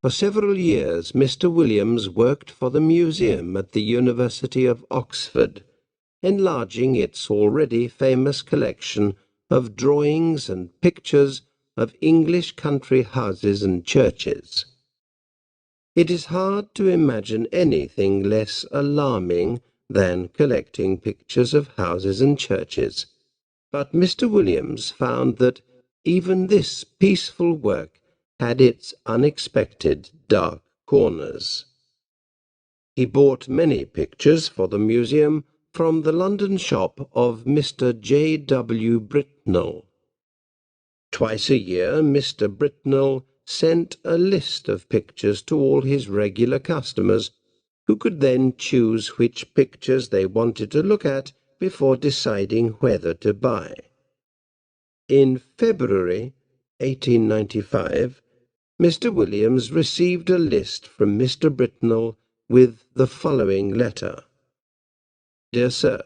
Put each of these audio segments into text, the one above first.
For several years Mr. Williams worked for the museum at the University of Oxford, enlarging its already famous collection of drawings and pictures of English country houses and churches. It is hard to imagine anything less alarming than collecting pictures of houses and churches, but Mr. Williams found that even this peaceful work had its unexpected dark corners. He bought many pictures for the museum from the London shop of Mr. J. W. Britnell. Twice a year Mr. Britnell sent a list of pictures to all his regular customers, who could then choose which pictures they wanted to look at before deciding whether to buy. In February 1895, Mr. Williams received a list from Mr. Britnell with the following letter. Dear Sir,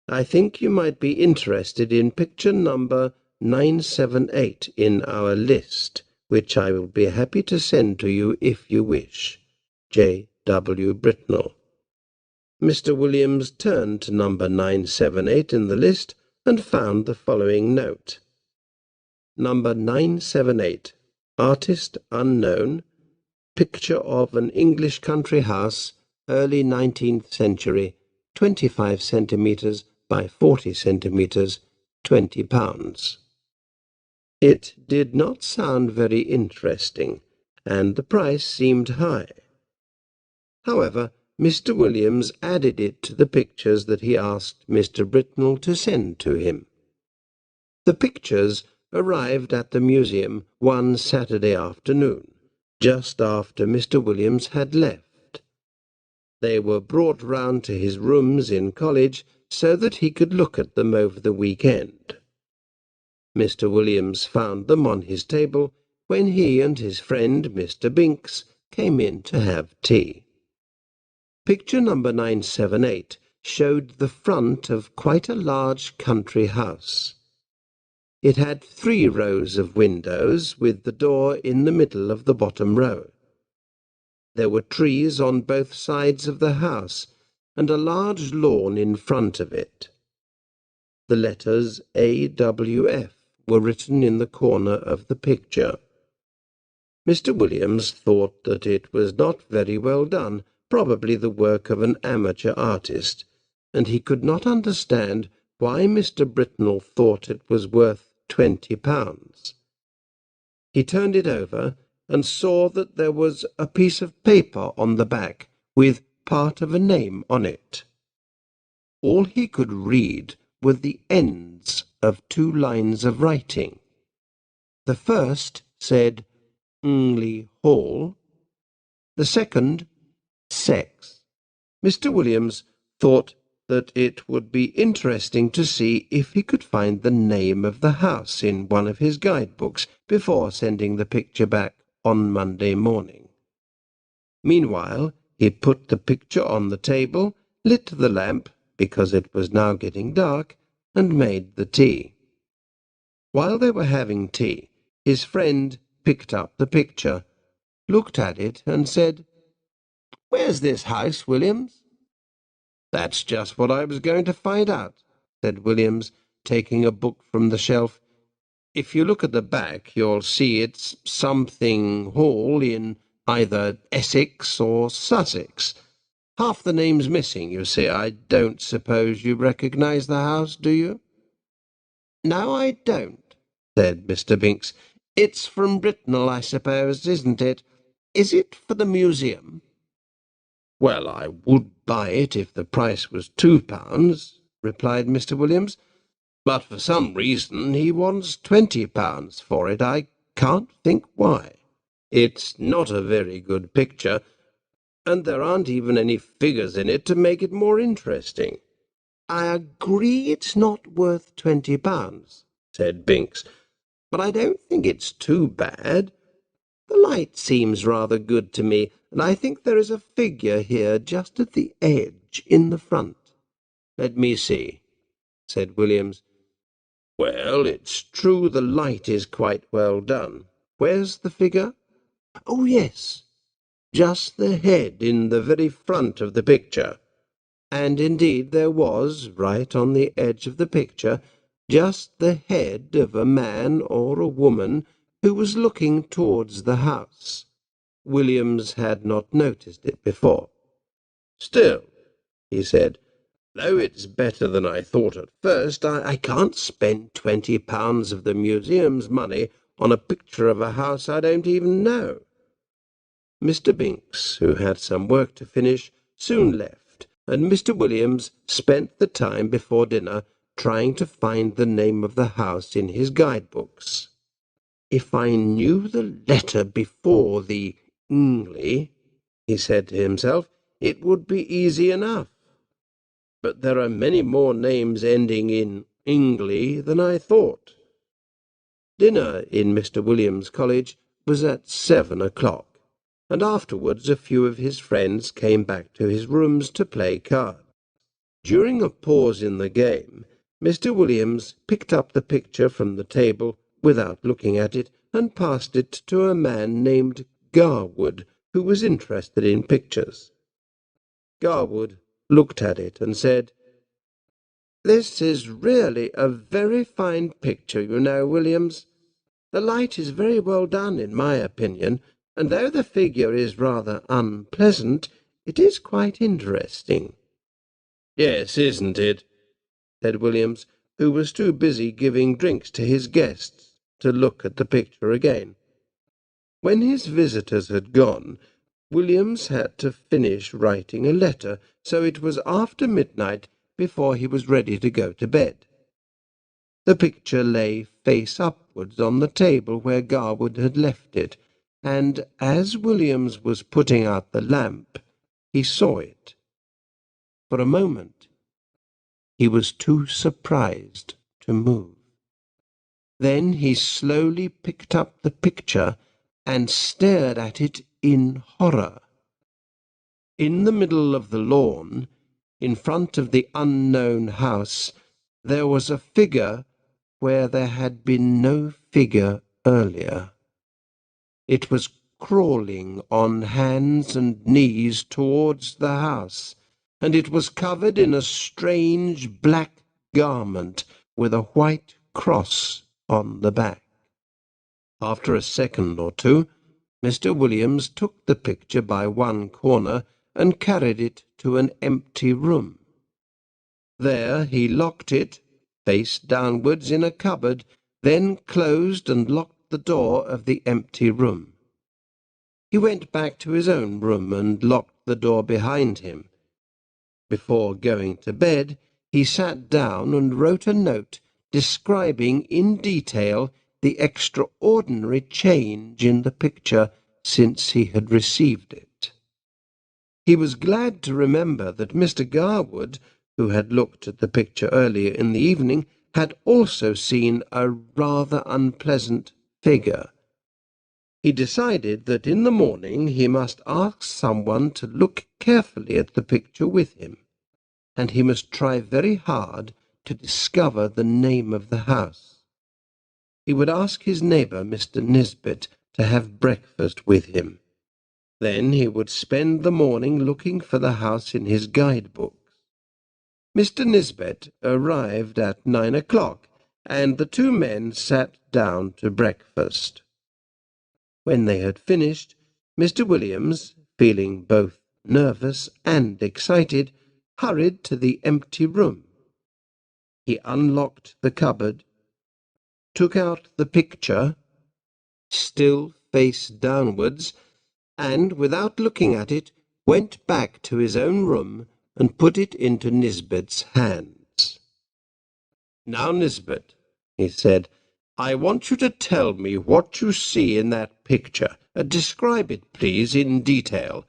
I think you might be interested in picture number 978 in our list, which I will be happy to send to you if you wish. J. W. Britnell. Mr. Williams turned to number 978 in the list and found the following note. Number 978. Artist unknown. Picture of an English country house, early 19th century, 25 centimetres by 40 centimetres, £20. It did not sound very interesting, and the price seemed high. However, Mr. Williams added it to the pictures that he asked Mr. Britnell to send to him. The pictures arrived at the museum one Saturday afternoon, just after Mr. Williams had left. They were brought round to his rooms in college so that he could look at them over the weekend. Mr. Williams found them on his table when he and his friend Mr. Binks came in to have tea. Picture number 978 showed the front of quite a large country house. It had 3 rows of windows, with the door in the middle of the bottom row. There were trees on both sides of the house, and a large lawn in front of it. The letters AWF were written in the corner of the picture. Mr. Williams thought that it was not very well done, probably the work of an amateur artist, and he could not understand why Mr. Britnell thought it was worth £20. He turned it over and saw that there was a piece of paper on the back with part of a name on it. All he could read were the ends of 2 lines of writing. The first said Ngley Hall, the second Sex. Mr. Williams thought that it would be interesting to see if he could find the name of the house in one of his guidebooks before sending the picture back on Monday morning. Meanwhile, he put the picture on the table, lit the lamp, because it was now getting dark, and made the tea. While they were having tea, his friend picked up the picture, looked at it, and said, "Where's this house, Williams?" "That's just what I was going to find out," said Williams, taking a book from the shelf. "If you look at the back, you'll see it's something Hall in either Essex or Sussex. Half the name's missing, you see. I don't suppose you recognise the house, do you?" "No, I don't," said Mr. Binks. "It's from Britnell, I suppose, isn't it? Is it for the museum?" "Well, I would buy it if the price was £2, replied Mr. Williams, "but for some reason he wants £20 for it. I can't think why. It's not a very good picture, and there aren't even any figures in it to make it more interesting." "I agree it's not worth £20, said Binks, "but I don't think it's too bad. The light seems rather good to me, and I think there is a figure here just at the edge in the front." "Let me see," said Williams. "Well, it's true the light is quite well done. Where's the figure?" "Oh, yes," just the head in the very front of the picture. And indeed there was, right on the edge of the picture, just the head of a man or a woman who was looking towards the house. Williams had not noticed it before. "Still," he said, "though it's better than I thought at first, I can't spend £20 of the museum's money on a picture of a house I don't even know." Mr. Binks, who had some work to finish, soon left, and Mr. Williams spent the time before dinner trying to find the name of the house in his guidebooks. "If I knew the letter before the Ingley," he said to himself, "it would be easy enough. But there are many more names ending in Ingley than I thought." Dinner in Mr. Williams' College was at 7 o'clock, and afterwards a few of his friends came back to his rooms to play cards. During a pause in the game, Mr. Williams picked up the picture from the table without looking at it and passed it to a man named Garwood, who was interested in pictures. Garwood looked at it and said, "This is really a very fine picture, you know, Williams. The light is very well done, in my opinion, and though the figure is rather unpleasant, it is quite interesting." "Yes, isn't it?" said Williams, who was too busy giving drinks to his guests to look at the picture again. When his visitors had gone, Williams had to finish writing a letter, so it was after midnight before he was ready to go to bed. The picture lay face upwards on the table where Garwood had left it, and as Williams was putting out the lamp, he saw it. For a moment he was too surprised to move. Then he slowly picked up the picture and stared at it in horror. In the middle of the lawn, in front of the unknown house, there was a figure where there had been no figure earlier. It was crawling on hands and knees towards the house, and it was covered in a strange black garment with a white cross on the back. After a second or two, Mr. Williams took the picture by one corner and carried it to an empty room. There he locked it, face downwards, in a cupboard, then closed and locked the door of the empty room. He went back to his own room and locked the door behind him. Before going to bed, he sat down and wrote a note describing in detail the extraordinary change in the picture since he had received it. He was glad to remember that Mr. Garwood, who had looked at the picture earlier in the evening, had also seen a rather unpleasant figure. He decided that in the morning he must ask someone to look carefully at the picture with him, and he must try very hard to discover the name of the house. He would ask his neighbour, Mr. Nisbet, to have breakfast with him. Then he would spend the morning looking for the house in his guidebooks. Mr. Nisbet arrived at 9 o'clock, and the two men sat down to breakfast. When they had finished, Mr. Williams, feeling both nervous and excited, hurried to the empty room. He unlocked the cupboard, took out the picture, still face downwards, and, without looking at it, went back to his own room and put it into Nisbet's hands. "Now, Nisbet," he said, "I want you to tell me what you see in that picture. Describe it, please, in detail.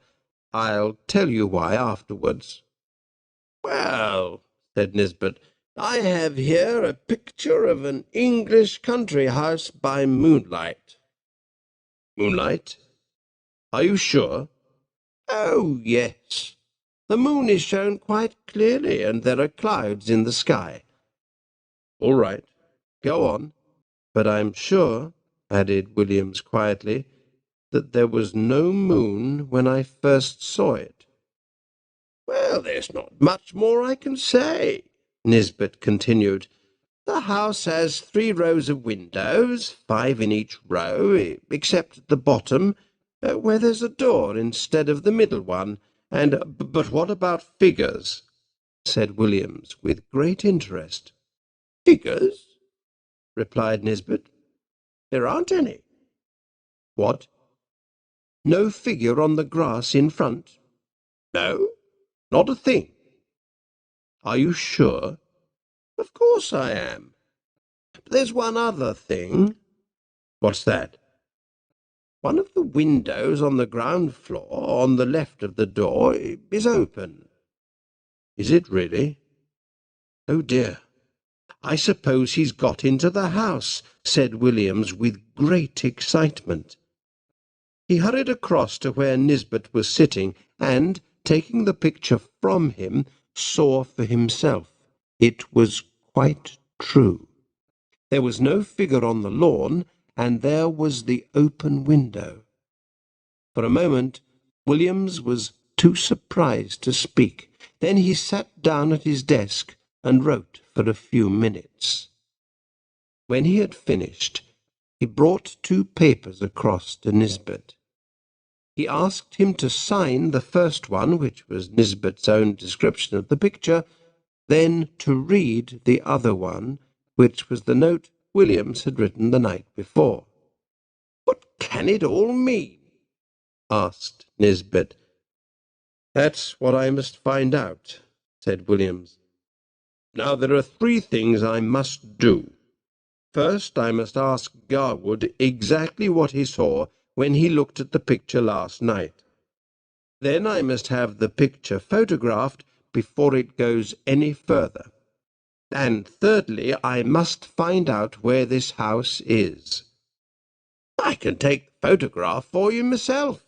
I'll tell you why afterwards." "Well," said Nisbet, "I have here a picture of an English country house by moonlight." "Moonlight? Are you sure?" "Oh, yes. The moon is shown quite clearly, and there are clouds in the sky." "All right. Go on." "But I'm sure," added Williams quietly, that there was no moon when I first saw it. Well, there's not much more I can say, Nisbet continued. The house has 3 rows of windows, 5 in each row, except at the bottom, where there's a door instead of the middle one. But what about figures? Said Williams, with great interest. Figures? Replied Nisbet. There aren't any. What? No figure on the grass in front? No, not a thing. Are you sure? Of course I am. But there's one other thing. What's that? One of the windows on the ground floor, on the left of the door, is open. Is it really? Oh dear. I suppose he's got into the house, said Williams with great excitement. He hurried across to where Nisbet was sitting and, taking the picture from him, saw for himself. It was quite true. There was no figure on the lawn, and there was the open window. For a moment, Williams was too surprised to speak. Then he sat down at his desk and wrote for a few minutes. When he had finished, he brought 2 papers across to Nisbet. He asked him to sign the first one, which was Nisbet's own description of the picture, then to read the other one, which was the note Williams had written the night before. What can it all mean? Asked Nisbet. That's what I must find out, said Williams. Now there are 3 things I must do. First, I must ask Garwood exactly what he saw when he looked at the picture last night. Then I must have the picture photographed before it goes any further. And thirdly, I must find out where this house is. I can take the photograph for you myself,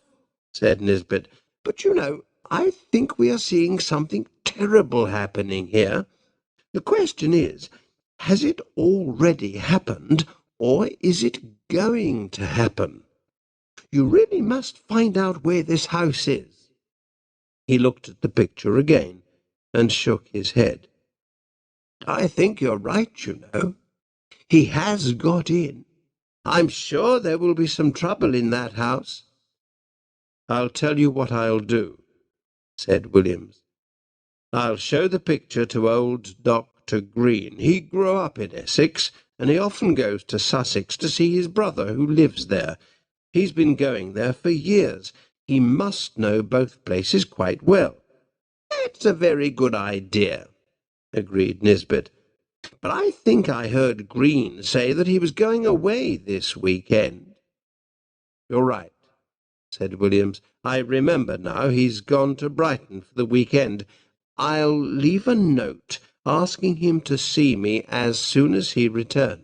said Nisbet. But you know, I think we are seeing something terrible happening here. The question is, has it already happened, or is it going to happen? You really must find out where this house is. He looked at the picture again and shook his head. I think you're right, you know. He has got in. I'm sure there will be some trouble in that house. I'll tell you what I'll do, said Williams. I'll show the picture to old Dr. Green. He grew up in Essex, and he often goes to Sussex to see his brother who lives there. He's been going there for years. He must know both places quite well. That's a very good idea, agreed Nisbet. But I think I heard Green say that he was going away this weekend. You're right, said Williams. I remember now. He's gone to Brighton for the weekend. I'll leave a note asking him to see me as soon as he returns.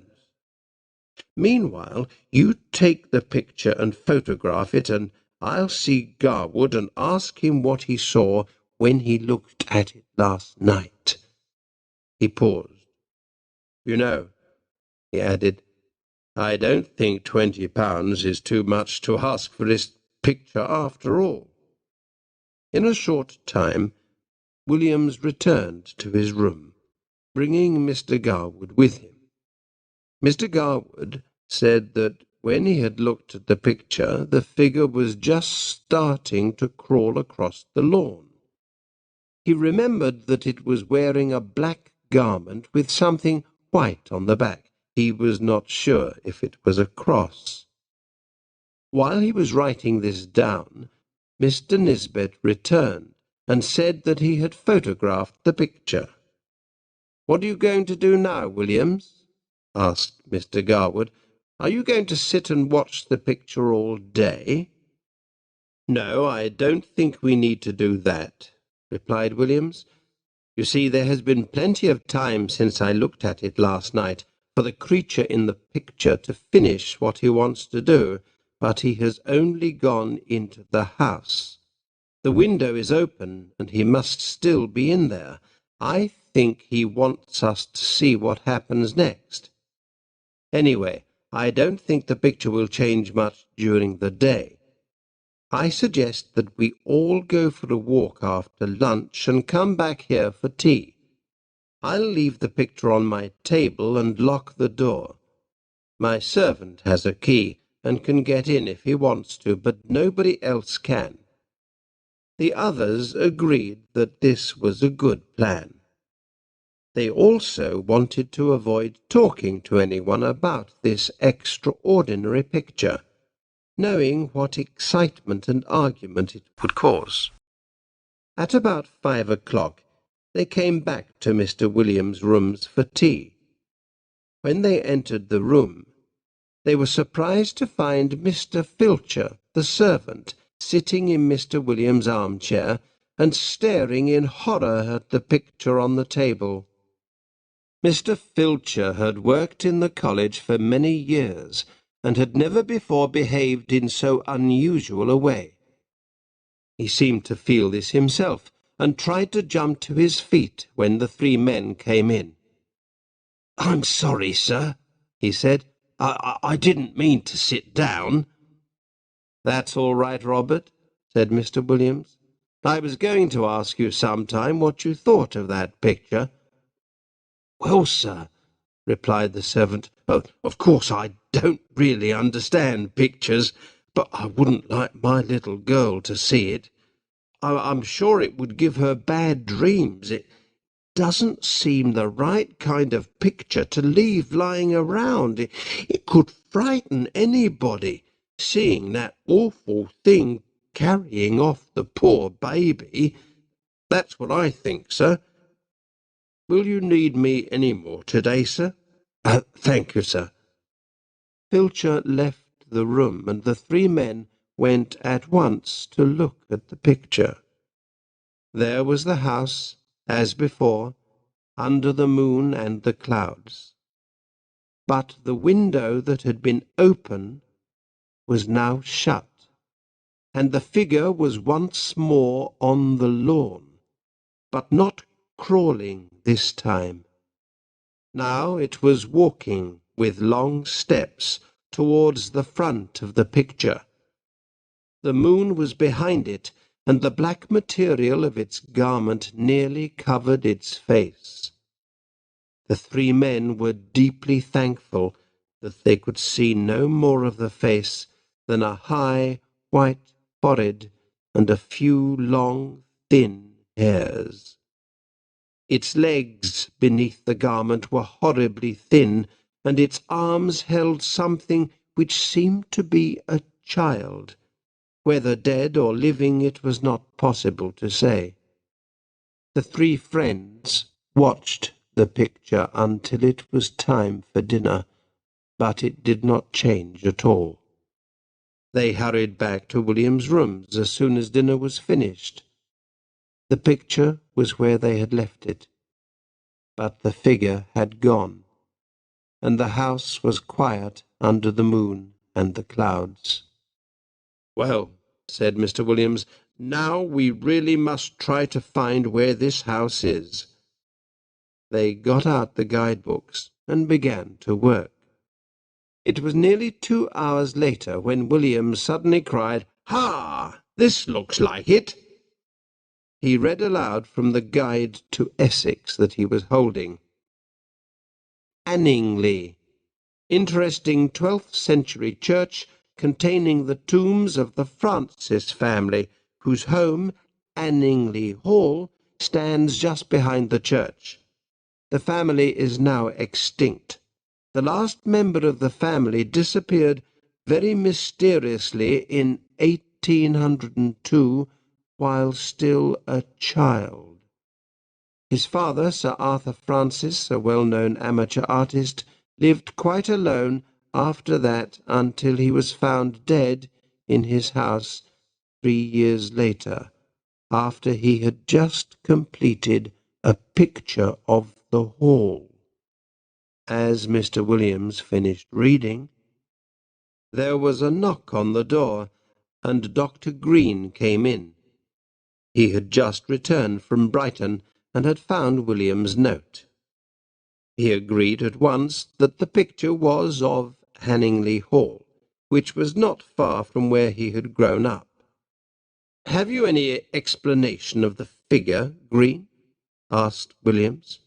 Meanwhile, you take the picture and photograph it, and I'll see Garwood and ask him what he saw when he looked at it last night. He paused. You know, he added, I don't think £20 is too much to ask for this picture after all. In a short time, Williams returned to his room, bringing Mr. Garwood with him. Mr. Garwood said that when he had looked at the picture, the figure was just starting to crawl across the lawn. He remembered that it was wearing a black garment with something white on the back. He was not sure if it was a cross. While he was writing this down, Mr. Nisbet returned and said that he had photographed the picture. What are you going to do now, Williams? Asked Mr. Garwood. Are you going to sit and watch the picture all day? No, I don't think we need to do that, replied Williams. You see, there has been plenty of time since I looked at it last night for the creature in the picture to finish what he wants to do, but he has only gone into the house. The window is open, and he must still be in there. I think he wants us to see what happens next. Anyway, I don't think the picture will change much during the day. I suggest that we all go for a walk after lunch and come back here for tea. I'll leave the picture on my table and lock the door. My servant has a key and can get in if he wants to, but nobody else can." The others agreed that this was a good plan. They also wanted to avoid talking to anyone about this extraordinary picture, knowing what excitement and argument it would cause. At about 5 o'clock, they came back to Mr. William's rooms for tea. When they entered the room, they were surprised to find Mr. Filcher, the servant, sitting in Mr. William's armchair and staring in horror at the picture on the table. Mr. Filcher had worked in the college for many years and had never before behaved in so unusual a way. He seemed to feel this himself, and tried to jump to his feet when the three men came in. "I'm sorry, sir," he said. I didn't mean to sit down." "That's all right, Robert," said Mr. Williams. "I was going to ask you sometime what you thought of that picture." "Well, sir," replied the servant, "of course I don't really understand pictures, but I wouldn't like my little girl to see it. I'm sure it would give her bad dreams. It doesn't seem the right kind of picture to leave lying around. It could frighten anybody, seeing that awful thing carrying off the poor baby. That's what I think, sir. Will you need me any more today, sir?" "Thank you, sir." Filcher left the room, and the three men went at once to look at the picture. There was the house, as before, under the moon and the clouds. But the window that had been open was now shut, and the figure was once more on the lawn, but not crawling this time. Now it was walking with long steps towards the front of the picture. The moon was behind it, and the black material of its garment nearly covered its face. The three men were deeply thankful that they could see no more of the face than a high white forehead and a few long thin hairs. Its legs beneath the garment were horribly thin, and its arms held something which seemed to be a child. Whether dead or living it was not possible to say. The three friends watched the picture until it was time for dinner, but it did not change at all. They hurried back to William's rooms as soon as dinner was finished. The picture was where they had left it, but the figure had gone, and the house was quiet under the moon and the clouds. "Well," said Mr. Williams, "now we really must try to find where this house is." They got out the guidebooks and began to work. It was nearly 2 hours later when William suddenly cried, "Ha! This looks like it!" He read aloud from the Guide to Essex that he was holding. "Anningley, interesting 12th century church containing the tombs of the Francis family, whose home, Anningley Hall, stands just behind the church. The family is now extinct. The last member of the family disappeared very mysteriously in 1802 while still a child. His father, Sir Arthur Francis, a well-known amateur artist, lived quite alone after that until he was found dead in his house 3 years later, after he had just completed a picture of the hall. As Mr. Williams finished reading, there was a knock on the door, and Dr. Green came in. He had just returned from Brighton and had found William's note. He agreed at once that the picture was of Anningley Hall, which was not far from where he had grown up. "Have you any explanation of the figure, Green?" asked Williams.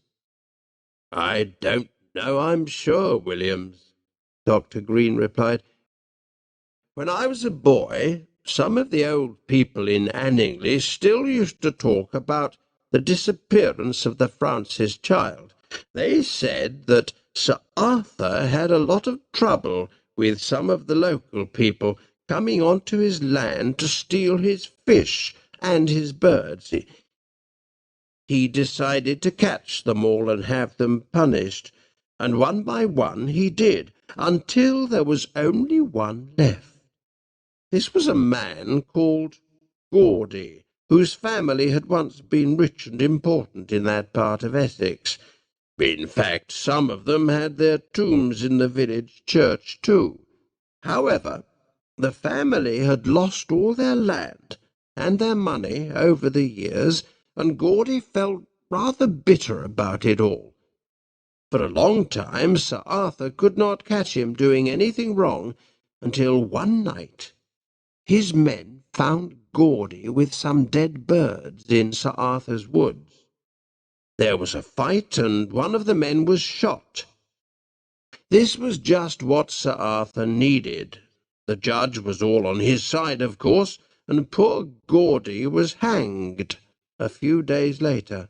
"I don't know, I'm sure, Williams," Dr. Green replied. "When I was a boy, some of the old people in Anningley still used to talk about the disappearance of the Francis child. They said that Sir Arthur had a lot of trouble with some of the local people coming onto his land to steal his fish and his birds. He decided to catch them all and have them punished, and one by one he did, until there was only one left. This was a man called Gawdy, whose family had once been rich and important in that part of Essex. In fact, some of them had their tombs in the village church too. However, the family had lost all their land and their money over the years, and Gawdy felt rather bitter about it all. For a long time Sir Arthur could not catch him doing anything wrong, until one night his men found Gawdy with some dead birds in Sir Arthur's woods. There was a fight, and one of the men was shot. This was just what Sir Arthur needed. The judge was all on his side, of course, and poor Gawdy was hanged a few days later.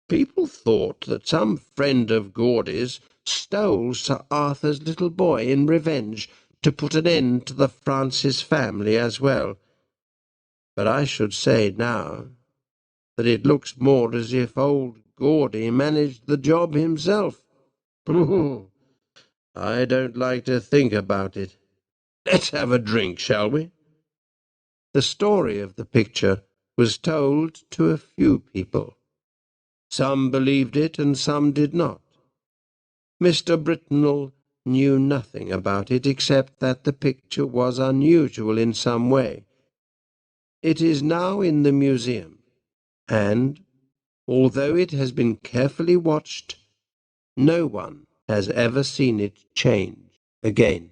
People thought that some friend of Gawdy's stole Sir Arthur's little boy in revenge to put an end to the Francis family as well. But I should say now that it looks more as if old Gawdy managed the job himself. I don't like to think about it. Let's have a drink, shall we? The story of the picture was told to a few people. Some believed it and some did not. Mr. Britnell knew nothing about it except that the picture was unusual in some way. It is now in the museum, and, although it has been carefully watched, no one has ever seen it change again.